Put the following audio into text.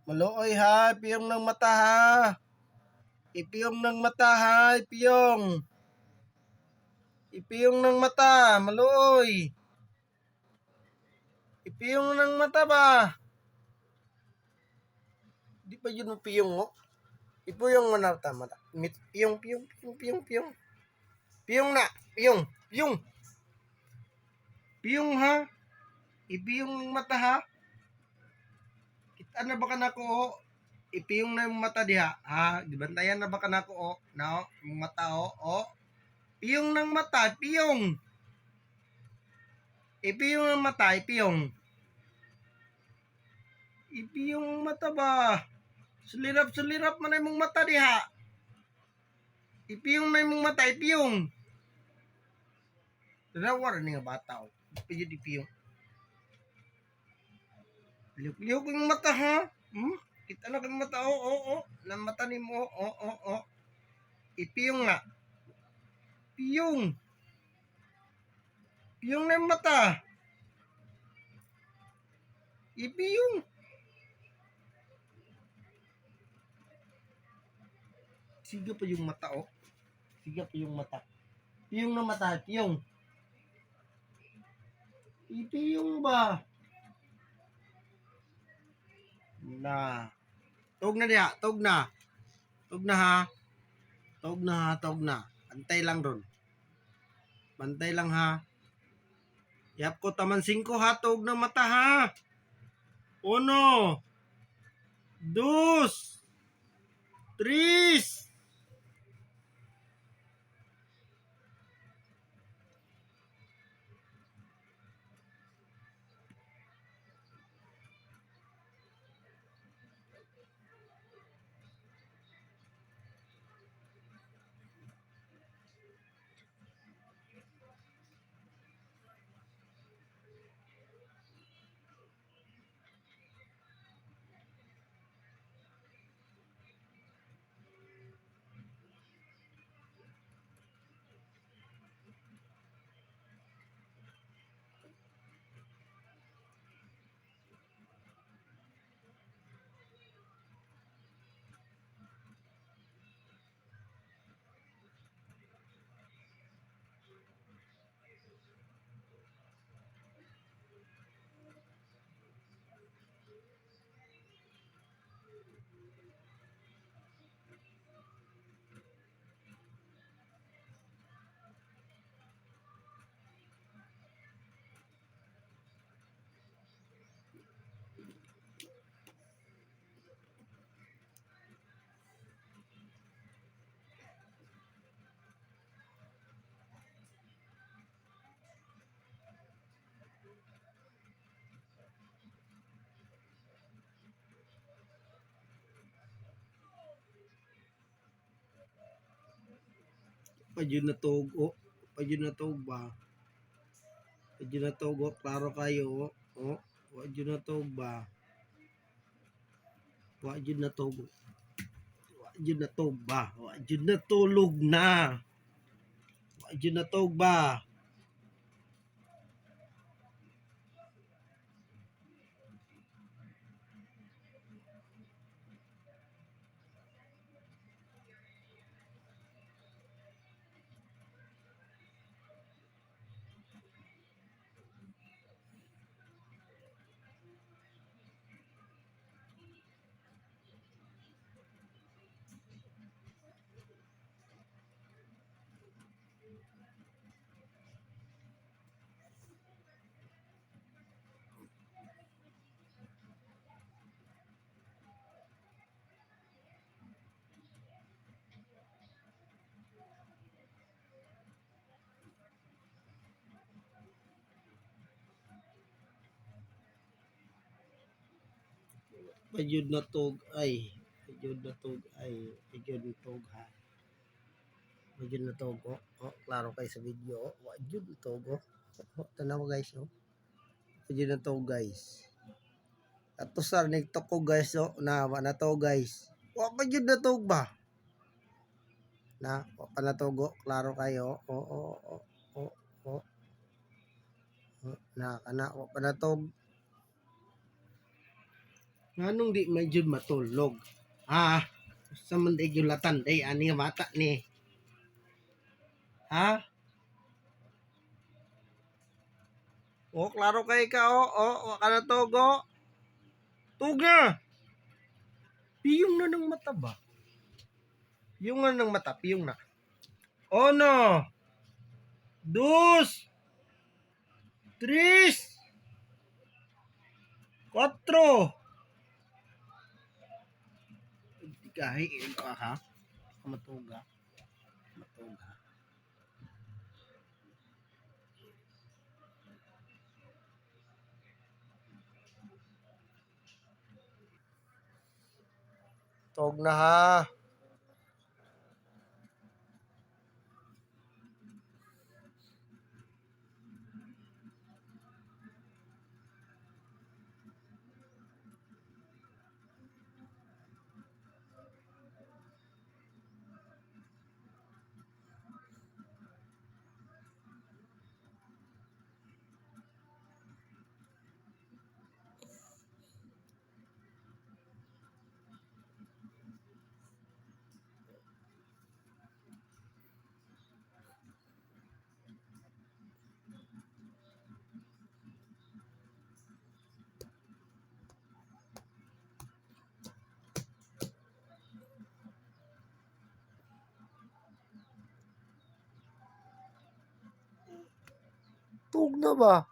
Maluoy ha, ipiyong ng mata ha. Ipiyong ng mata ha, ipiyong. Ipiyong ng mata, maluoy. Ipiyong ng mata ba? Di pa yun ang piyong mo. Ipiyong mo na mata. Piyong, piyong, piyong, piyong, piyong. Piyong na, piyong, piyong. Piyong ha. Ipiyong ng mata ha. Kita na ba ka na ko o? Ipiyong na yung mata diha. Ha? Gibantayan na ba ka na ko o? Na o? Yung mata o? O? Piyong ng mata, piyong. Ipiyong ng mata, ipiyong. Ipiyong ng mata ba? Sulirap-sulirap man na yung mata diha. Ipiyong na yung mata, ipiyong. Darawar ni nga bata o. Ipiyong, ipiyong. Liyok-liyok yung mata ha? Kita na kang mata o, o, o. Nang mata ni mo, o, o, o. Ipiyong nga. Piyong. Piyong na yung mata. Ipiyong. Siga pa yung mata o. Siga pa yung mata. Piyong na mata, piyong. Ipiyong ba? Na. Tog na diha, tog na. Tog na ha. Tog na ha, tog na. Antay lang ron. Bantay lang ha. Yap ko taman 5 ha, tog na mata ha. 1, 2, 3. Pajud na tog o. Pajud na tog ba? Pajud na tog o. Klaro kayo o. O. Wajud na tog ba? Wajud na tog. Wajud na tog ba? Wajud na tulog na. Wajud na tog ba? Pajud na tog ay. Pajud na tog ay. Pajud na tog ha. Wajud na tog o. O. Klaro kayo sa video o. Wajud na tog o. O. Tanaw guys o. Wajud na tog guys. Ato sa nagtok ko guys o. Nawa na to guys. Wa pa jud na tog ba? Na. Wa pa na tog o. Klaro kayo o. O. O. O. O. O. Na. Kana. Wa pa na tog. Nganong di may jud matulog? Ha? Sa man day gulatan day ani nga mata ni. Ha? O, klaro kay ka wa ka na togo. Tuga. Piyong na ng mata ba? Piyong na ng mata, piyong na. Uno, dos, tres, cuatro. Kahit ha? Matuga. Matuga. Tog na ha. Tug na ba?